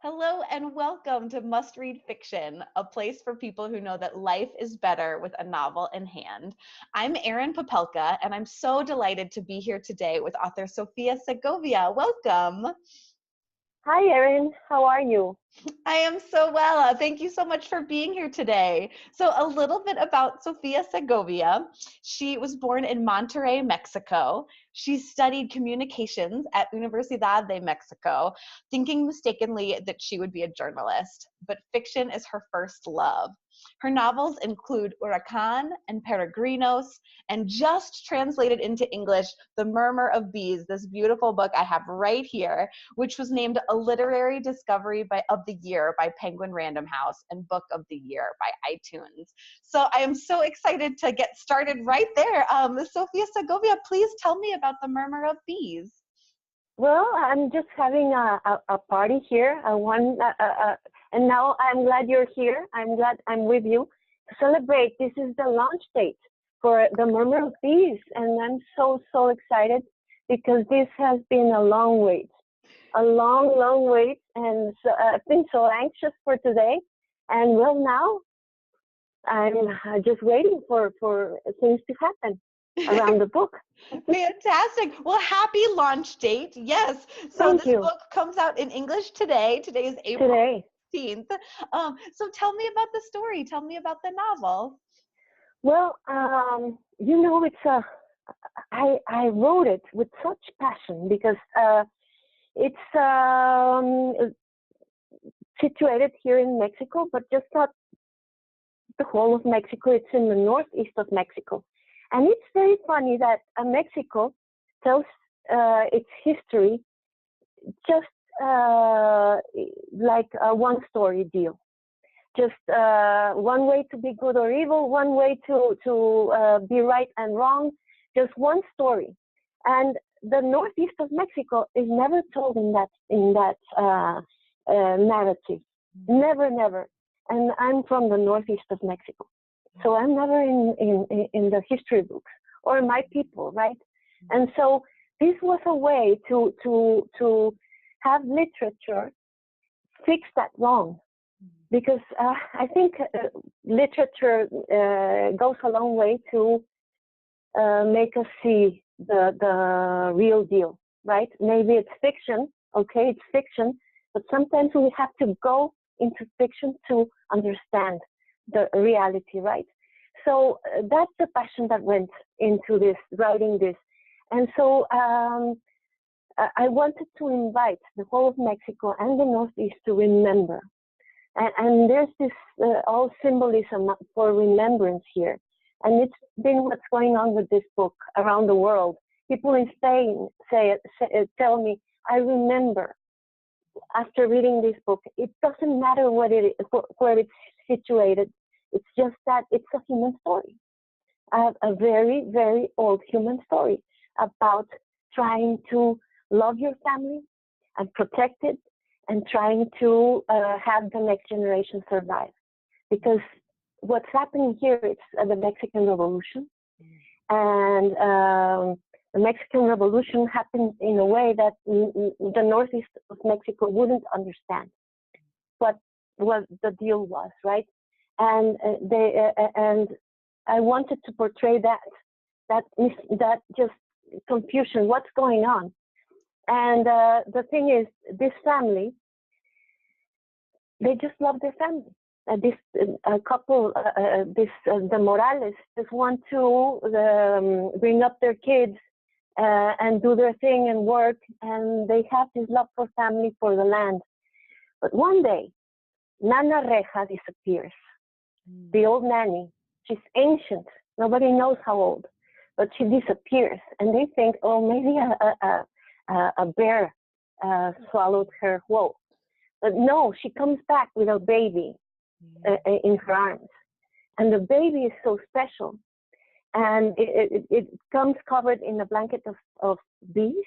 Hello and welcome to Must Read Fiction, a place for people who know that life is better with a novel in hand. I'm Erin Popelka, and I'm so delighted to be here today with author Sofía Segovia. Welcome. Hi, Erin. How are you? I am so well. Thank you so much for being here today. So, a little bit about Sofía Segovia. She was born in Monterrey, Mexico. She studied communications at Universidad de Mexico, thinking mistakenly that she would be a journalist. But fiction is her first love. Her novels include Huracan and Peregrinos, and just translated into English, The Murmur of Bees, this beautiful book I have right here, which was named a literary discovery of the year by Penguin Random House and book of the year by iTunes. So I am so excited to get started right there. Sofía Segovia, please tell me about The Murmur of Bees. Well, I'm just having a party here, and now I'm glad you're here. I'm glad I'm with you to celebrate. This is the launch date for The Murmur of Bees, and I'm so excited because this has been a long wait. A long wait, and so, I've been so anxious for today. And well, now I'm just waiting for things to happen around the book. Fantastic. Well, happy launch date. Yes. So Thank this you. book comes out in English today. Today is April Today. 15th. So tell me about the story. Tell me about the novel. Well, I wrote it with such passion because it's situated here in Mexico, but just not the whole of Mexico. It's in the northeast of Mexico. And it's very funny that Mexico tells its history just like a one-story deal. Just one way to be good or evil, one way to be right and wrong, just one story. And the northeast of Mexico is never told in that narrative. Never. And I'm from the northeast of Mexico, so I'm never in the history books or my people, right? And so this was a way to have literature fix that wrong, because I think literature goes a long way to make us see the real deal, right? Maybe it's fiction, okay, it's fiction, but sometimes we have to go into fiction to understand the reality, right? So that's the passion that went into this, writing this. And so I wanted to invite the whole of Mexico and the Northeast to remember. And there's this all symbolism for remembrance here. And it's been what's going on with this book around the world. People in Spain tell me, I remember after reading this book. It doesn't matter where it's situated. It's just that it's a human story, a very, very old human story about trying to love your family and protect it and trying to have the next generation survive. Because what's happening here is the Mexican Revolution. And the Mexican Revolution happened in a way that the northeast of Mexico wouldn't understand what the deal was, right? And and I wanted to portray that just confusion, what's going on. And the thing is, this family, they just love their family. This couple, the Morales, just want to bring up their kids and do their thing and work, and they have this love for family, for the land. But one day, Nana Reja disappears. The old nanny, she's ancient. Nobody knows how old, but she disappears, and they think, oh, maybe a bear swallowed her whole. But no, she comes back with a baby in her arms, and the baby is so special, and it comes covered in a blanket of bees,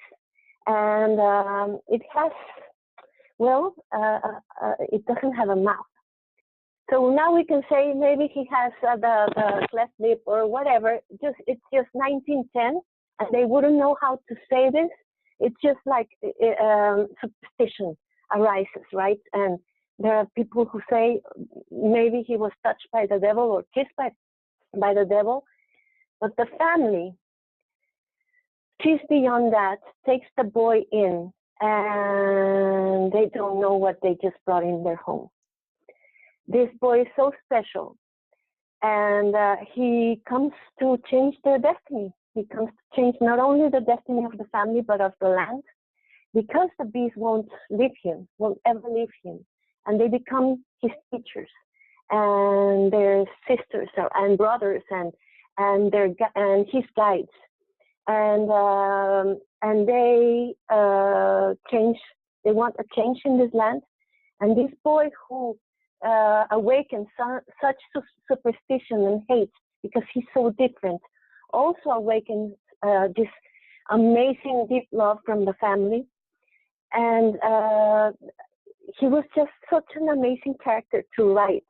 and it has, it doesn't have a mouth. So now we can say maybe he has the cleft lip or whatever. It's just 1910, and they wouldn't know how to say this. It's just like superstition arises, right? And there are people who say maybe he was touched by the devil or kissed by the devil, but the family sees beyond that, takes the boy in, and they don't know what they just brought in their home. This boy is so special, and he comes to change their destiny. He comes to change not only the destiny of the family, but of the land, because the bees won't leave him, won't ever leave him, and they become his teachers, and their sisters and brothers, and his guides, and they change. They want a change in this land, and this boy who awakens such superstition and hate because he's so different, also awakens this amazing deep love from the family. And he was just such an amazing character to write.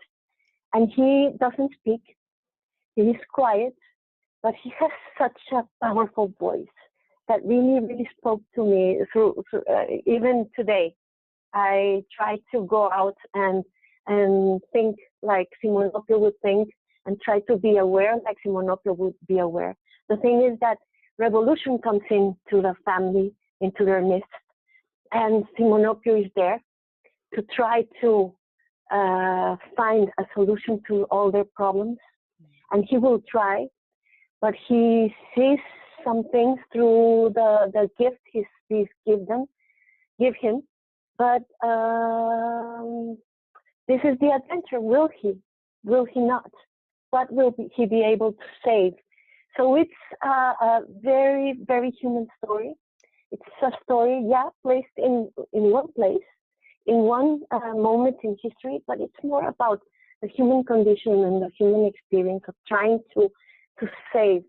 And he doesn't speak, he is quiet, but he has such a powerful voice that really, really spoke to me through even today. I try to go out and think like Simonopio would think, and try to be aware like Simonopio would be aware. The thing is that revolution comes into the family, into their midst, and Simonopio is there to try to find a solution to all their problems. And he will try, but he sees some things through the gift his bees give him. But this is the adventure. Will he? Will he not? What will he be able to save? So it's a very, very human story. It's a story, yeah, placed in one place, in one moment in history, but it's more about the human condition and the human experience of trying to save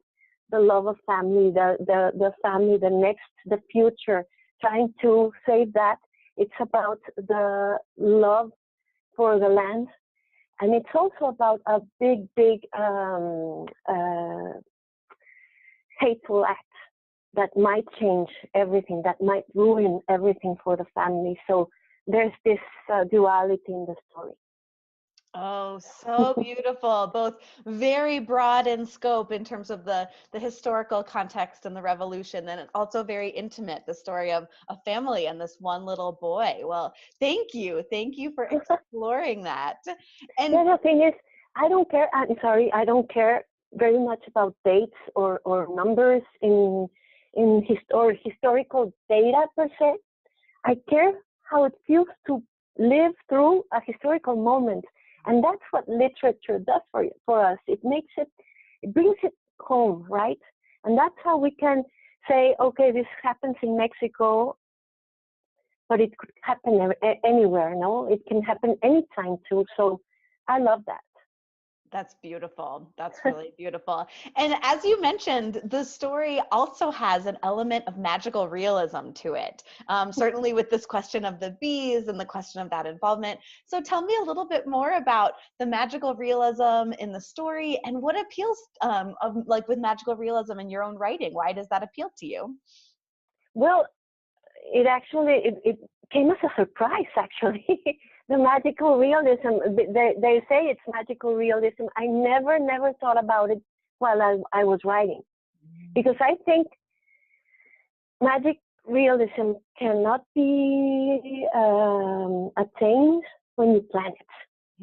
the love of family, the family, the future, trying to save that. It's about the love for the land, and it's also about a big, big hateful act that might change everything, that might ruin everything for the family. So there's this duality in the story. Oh, so beautiful. Both very broad in scope in terms of the historical context and the revolution, and also very intimate, the story of a family and this one little boy. Well, thank you for exploring that. And yeah, the thing is, I don't care. I'm sorry, I don't care very much about dates or numbers in historical data per se. I care how it feels to live through a historical moment. And that's what literature does for us. It brings it home, right? And that's how we can say, okay, this happens in Mexico, but it could happen anywhere, no? It can happen anytime too. So I love that. That's beautiful. That's really beautiful. And as you mentioned, the story also has an element of magical realism to it, certainly with this question of the bees and the question of that involvement. So tell me a little bit more about the magical realism in the story and what appeals with magical realism in your own writing. Why does that appeal to you? Well, it came as a surprise, actually. The magical realism, they say it's magical realism. I never thought about it while I was writing, because I think magic realism cannot be attained when you plan it.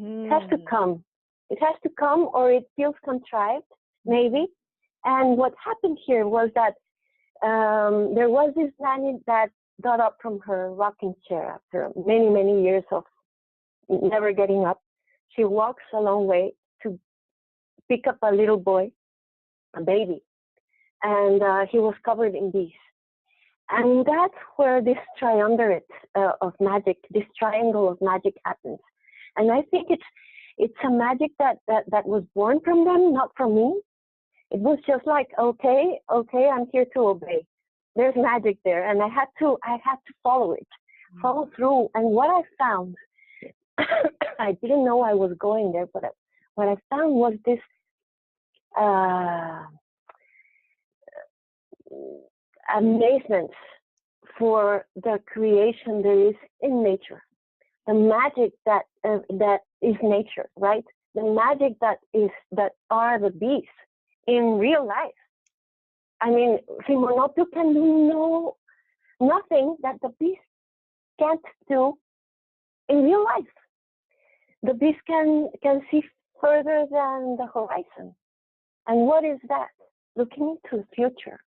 It has to come. It has to come, or it feels contrived, maybe. And what happened here was that there was this nanny that got up from her rocking chair after many, many years of never getting up. She walks a long way to pick up a little boy, a baby, and he was covered in bees. And that's where this triumvirate of magic, this triangle of magic happens. And I think it's a magic that was born from them, not from me. It was just like, okay, I'm here to obey. There's magic there, and I had to follow through. And what I found, I didn't know I was going there, but what I found was this amazement for the creation there is in nature, the magic that is nature, right? The magic that are the bees in real life. I mean, Simonopio can do nothing that the bees can't do in real life. The bees can see further than the horizon. And what is that? Looking into the future.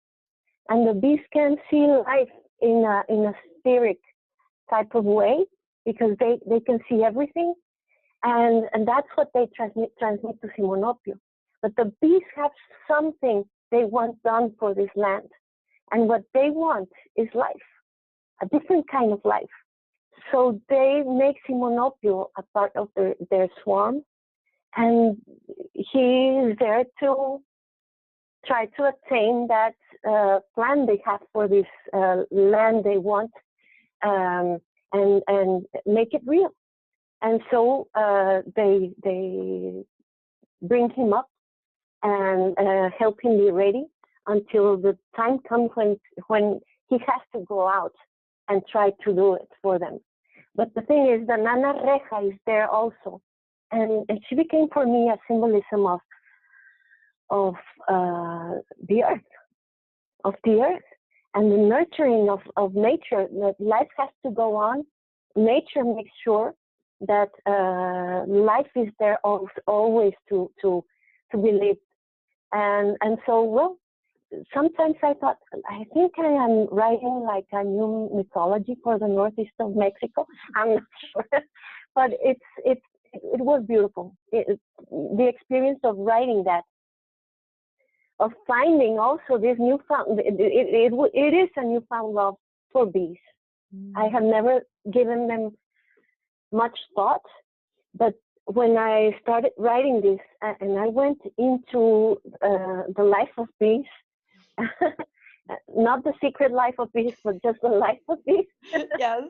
And the bees can see life in a spirit type of way, because they can see everything. And that's what they transmit to Simonopio. But the bees have something they want done for this land. And what they want is life, a different kind of life. So they make Simonopio a part of their swarm. And he is there to try to attain that plan they have for this land they want, and make it real. And so they bring him up and help him be ready until the time comes when he has to go out and try to do it for them. But the thing is, the Nana Reja is there also, and she became for me a symbolism of the earth, and the nurturing of nature. That life has to go on. Nature makes sure that life is there always to be lived. And so, well, sometimes I thought, I think I am writing like a new mythology for the northeast of Mexico. I'm not sure, but it was beautiful. The experience of writing that, of finding also this newfound, it is a newfound love for bees. I have never given them much thought, but when I started writing this and I went into the life of bees, not the secret life of bees, but just the life of bees. Yes.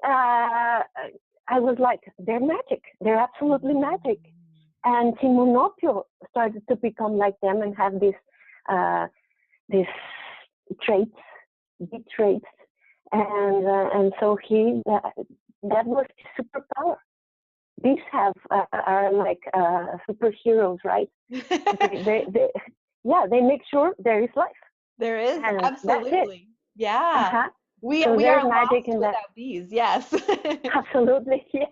I was like, they're magic. They're absolutely magic. And Simonopio started to become like them and have these traits, bee traits, and so that was his superpower. Bees are like superheroes, right? they make sure there is life. There is, and absolutely. Yeah. Uh-huh. We So are magic lost in without that. bees. Yes. Absolutely, yeah.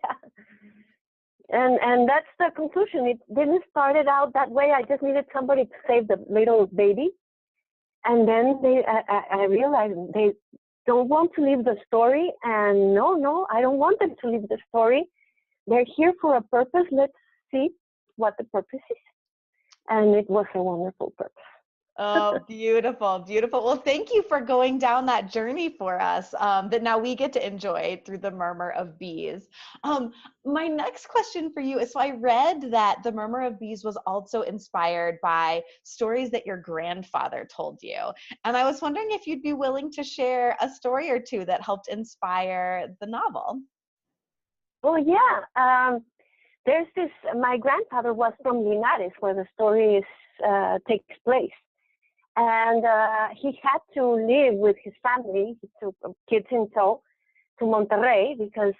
And that's the conclusion. It didn't start it out that way. I just needed somebody to save the little baby, and then I realized they don't want to leave the story. And no, I don't want them to leave the story. They're here for a purpose. Let's see what the purpose is. And it was a wonderful purpose. Oh, beautiful, beautiful. Well, thank you for going down that journey for us that now we get to enjoy through the Murmur of Bees. My next question for you is, so I read that the Murmur of Bees was also inspired by stories that your grandfather told you. And I was wondering if you'd be willing to share a story or two that helped inspire the novel. Well, yeah. There's this, my grandfather was from Linares, where the story takes place. And he had to live with his family, he took kids in tow, to Monterrey because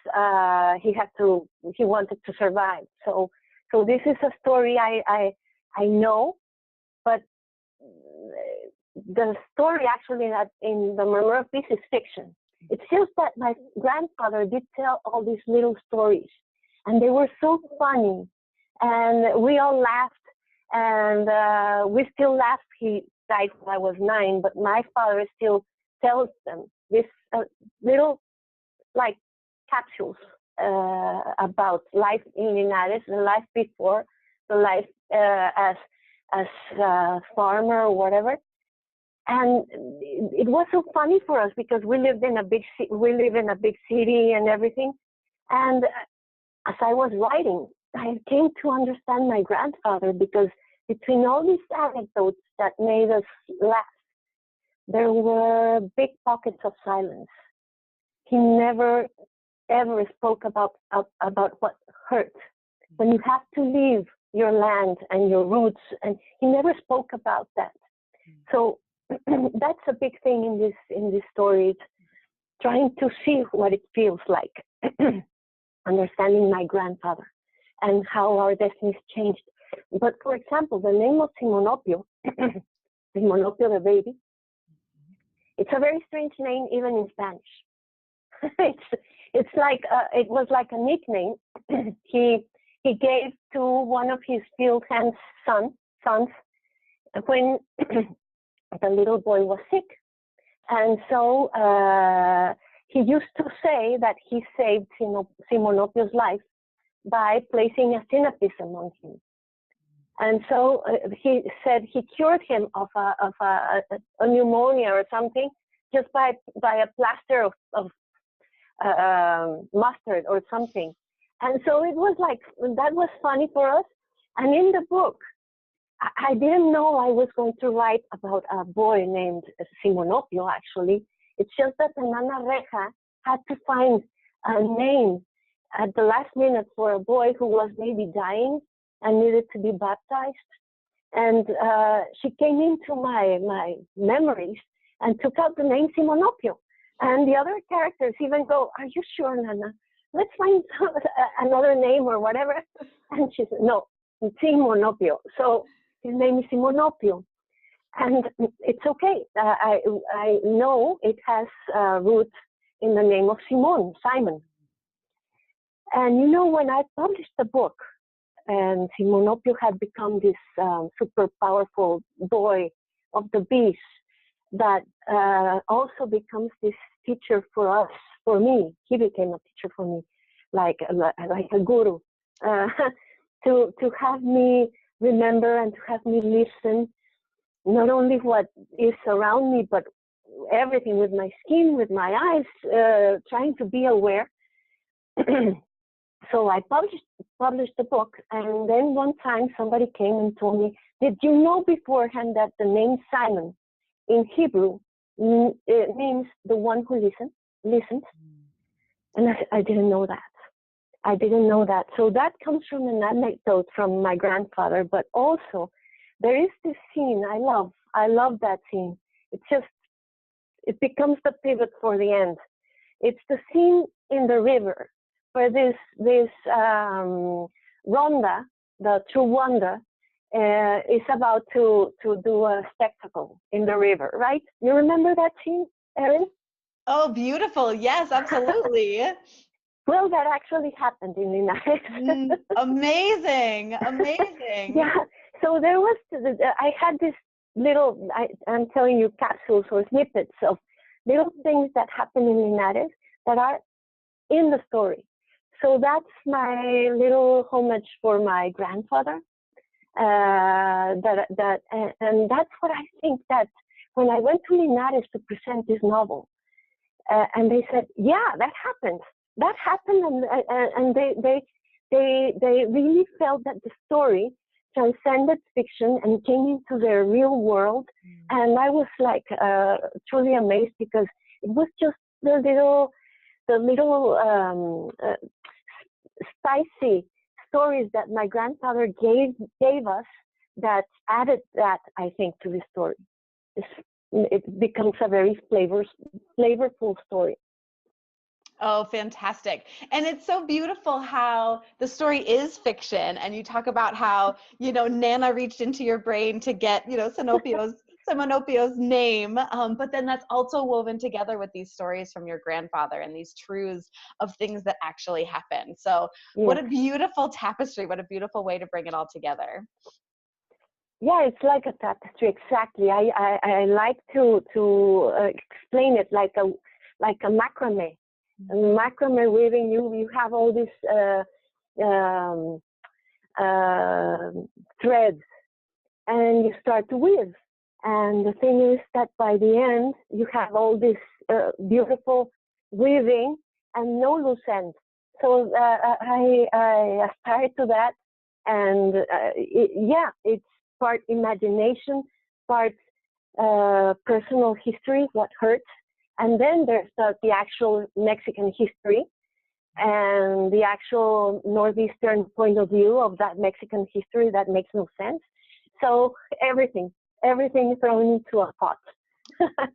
he wanted to survive. So this is a story I know, but the story actually that in the Murmur of Bees is fiction. It's just that my grandfather did tell all these little stories, and they were so funny, and we all laughed, and we still laugh. He died when I was 9, but my father still tells them this little like capsules about life in Linares, the life before, the life as a farmer or whatever. And it was so funny for us because we live in a big city and everything. And as I was writing, I came to understand my grandfather, because between all these anecdotes that made us laugh, there were big pockets of silence. He never ever spoke about what hurt, when you have to leave your land and your roots, and he never spoke about that. So that's a big thing in this story. It's trying to see what it feels like, understanding my grandfather and how our destinies changed. But for example, the name of Simonopio, Simonopio the baby, it's a very strange name even in Spanish. it's like it was like a nickname he gave to one of his field hands sons when the little boy was sick. And so he used to say that he saved Simonopio's life by placing a synapse among him. And so he said he cured him of a pneumonia or something just by a plaster of mustard or something. And so it was like, that was funny for us. And in the book, I didn't know I was going to write about a boy named Simonopio, actually. It's just that Nana Reja had to find a name at the last minute for a boy who was maybe dying and needed to be baptized. And she came into my memories and took out the name Simonopio. And the other characters even go, "Are you sure, Nana? Let's find another name or whatever." And she said, "No, Simonopio." So his name is Simonopio. And it's okay. I know it has roots in the name of Simon. And you know, when I published the book, and Simonopio had become this super powerful boy of the bees that also becomes this teacher for us, for me. He became a teacher for me, like a guru, to have me remember and to have me listen, not only what is around me, but everything with my skin, with my eyes, trying to be aware. So I published the book, and then one time somebody came and told me, "Did you know beforehand that the name Simon in Hebrew it means the one who listens?" And I didn't know that. I didn't know that. So that comes from an anecdote from my grandfather, but also there is this scene I love that scene. It becomes the pivot for the end. It's the scene in the river where this Ronda, the true Wanda, is about to do a spectacle in the river, right? You remember that scene, Erin? Oh, beautiful. Yes, absolutely. Well, that actually happened in the United. Amazing. Yeah. So there was, I had this little, I'm telling you, capsules or snippets of little things that happen in the United that are in the story. So that's my little homage for my grandfather. And that's what I think, that when I went to Linares to present this novel, and they said, "Yeah, that happened," and they really felt that the story transcended fiction and came into their real world. And I was like truly amazed, because it was just the little spicy stories that my grandfather gave us that added that, I think, to the story. It becomes a very flavorful story. Oh, fantastic. And it's so beautiful how the story is fiction. And you talk about how, Nana reached into your brain to get, Simonopio's name. But then that's also woven together with these stories from your grandfather and these truths of things that actually happen. So What a beautiful tapestry. What a beautiful way to bring it all together. Yeah, it's like a tapestry, exactly. I like to explain it like a macrame. Macrame weaving, you have all these threads, and you start to weave. And the thing is that by the end, you have all this beautiful weaving and no loose ends. So I aspire to that, and it's part imagination, part personal history, what hurts. And then there's the actual Mexican history and the actual Northeastern point of view of that Mexican history that makes no sense. So everything thrown into a pot.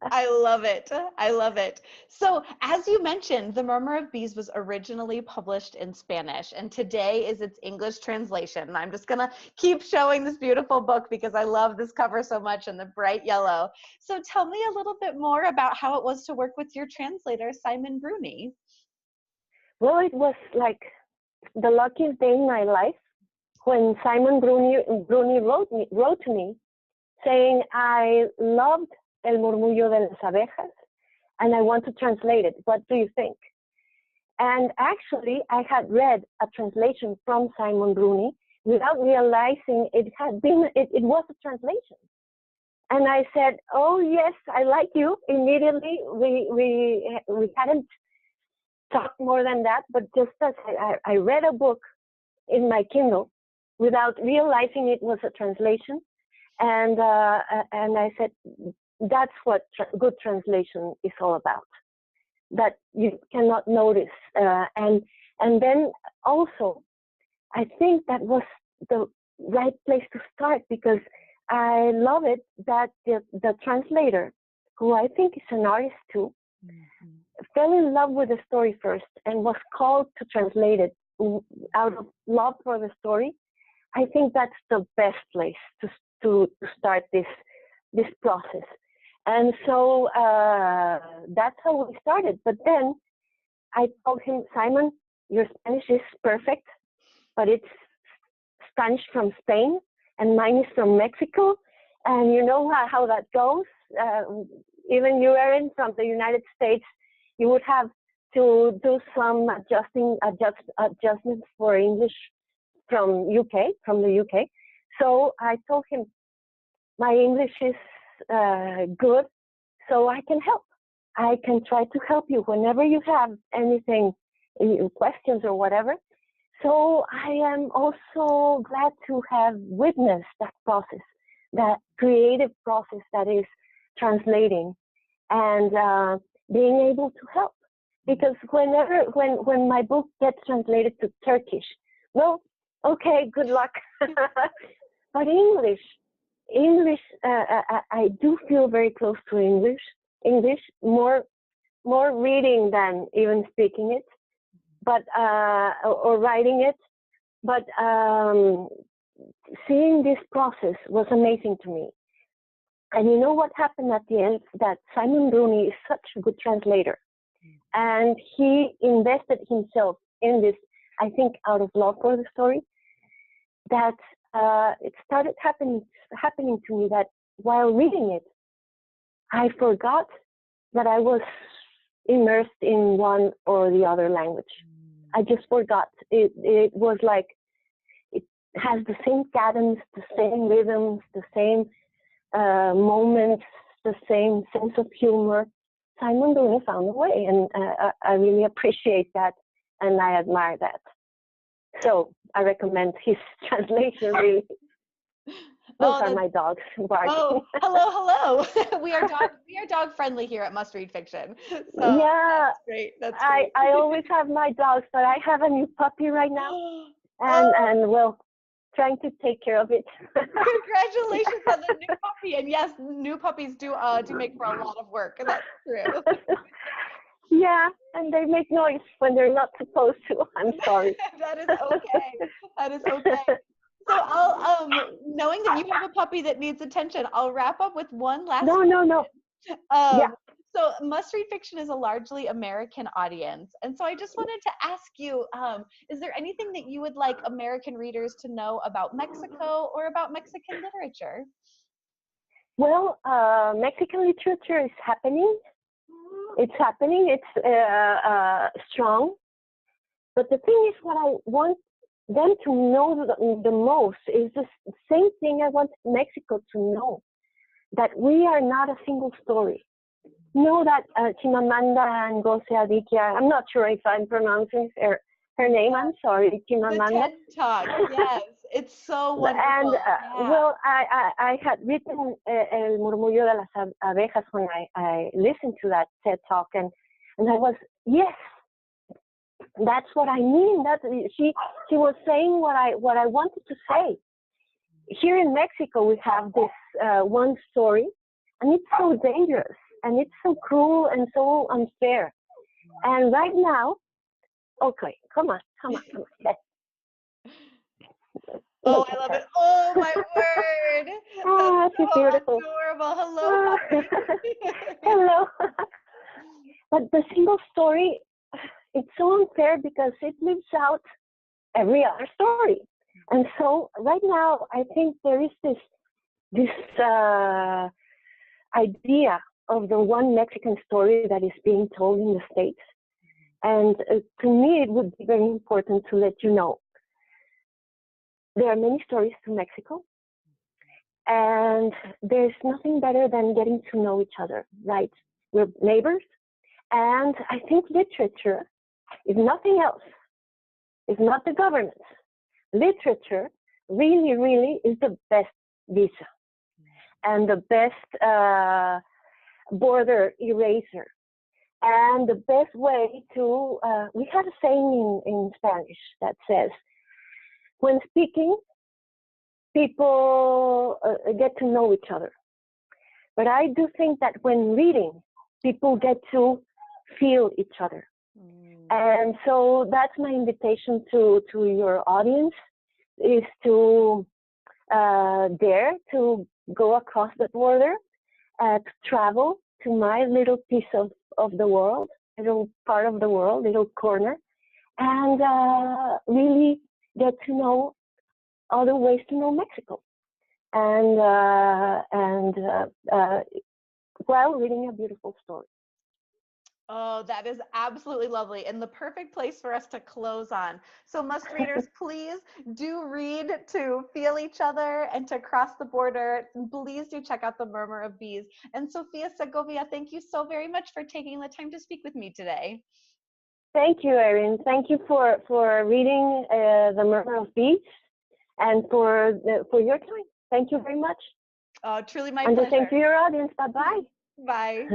I love it. I love it. So, as you mentioned, The Murmur of Bees was originally published in Spanish, and today is its English translation. And I'm just going to keep showing this beautiful book because I love this cover so much and the bright yellow. So, tell me a little bit more about how it was to work with your translator, Simon Bruni. Well, it was like the luckiest day in my life when Simon Bruni wrote to me saying, I loved El Murmullo de las Abejas and I want to translate it. What do you think? And actually, I had read a translation from Simon Bruni without realizing it was a translation. And I said, oh yes, I like you. Immediately, we hadn't talked more than that, but just as I read a book in my Kindle without realizing it was a translation. And I said, that's what good translation is all about, that you cannot notice. And then also, I think that was the right place to start, because I love it that the translator, who I think is an artist too, fell in love with the story first and was called to translate it out of love for the story. I think that's the best place to start this process. And so that's how we started. But then I told him, Simon, your Spanish is perfect, but it's Spanish from Spain and mine is from Mexico. And you know how that goes. Even you, Erin, from the United States, you would have to do some adjustments for English from the UK. So I told him, my English is good, so I can help. I can try to help you whenever you have anything, questions or whatever. So I am also glad to have witnessed that process, that creative process that is translating and being able to help. Because when my book gets translated to Turkish, well, okay, good luck. But English, I do feel very close to English, more reading than even speaking it, but or writing it. But seeing this process was amazing to me. And you know what happened at the end? That Simon Bruni is such a good translator, and he invested himself in this, I think, out of love for the story, that it started happening to me that while reading it, I forgot that I was immersed in one or the other language. I just forgot. It was like, it has the same cadence, the same rhythms, the same moments, the same sense of humor. Simon Bruni found a way, and I really appreciate that, and I admire that. So I recommend his translation, really. Those are my dogs barking. Oh, hello. we are dog friendly here at Must Read Fiction. So yeah, that's great. That's great. I always have my dogs, but I have a new puppy right now, and well, trying to take care of it. Congratulations on the new puppy. And yes, new puppies do make for a lot of work. That's true. Yeah, and they make noise when they're not supposed to. I'm sorry. That is okay. That is okay. So I'll knowing that you have a puppy that needs attention, I'll wrap up with one last question. No. Yeah. So Must Read Fiction is a largely American audience. And so I just wanted to ask you, is there anything that you would like American readers to know about Mexico or about Mexican literature? Well, Mexican literature is happening. It's happening. It's strong. But the thing is, what I want them to know the most is the same thing I want Mexico to know, that we are not a single story. Know that Chimamanda Ngozi Adichie, I'm not sure if I'm pronouncing her name, I'm sorry, Chimamanda. The TED Talk, yes, it's so wonderful. And well, I had written El Murmullo de las Abejas when I listened to that TED Talk, and I was, yes, that's what I mean. That she was saying what I wanted to say. Here in Mexico, we have this one story and it's so dangerous, and it's so cruel and so unfair. And right now, okay, come on. Oh, I love it. Oh, my word. That's She's so beautiful. adorable. Hello, puppy. Hello. But the single story, it's so unfair because it leaves out every other story. And so right now, I think there is this idea of the one Mexican story that is being told in the States. And to me, it would be very important to let you know there are many stories to Mexico, and there's nothing better than getting to know each other, right? We're neighbors, and I think literature is nothing else. It's not the government. Literature really, really is the best visa and the best border eraser and the best way to, we have a saying in Spanish that says, when speaking, people get to know each other. But I do think that when reading, people get to feel each other. And so that's my invitation to your audience, is to dare to go across the border, to travel to my little piece of the world, little part of the world, little corner, and really get to know other ways to know Mexico. And while reading a beautiful story. Oh, that is absolutely lovely, and the perfect place for us to close on. So must readers, please do read to feel each other and to cross the border. Please do check out the Murmur of Bees. And Sofía Segovia, thank you so very much for taking the time to speak with me today. Thank you, Erin. Thank you for reading the Murmur of Bees and for your time. Thank you very much. Oh, truly my and pleasure. And to your audience. Bye-bye. Bye.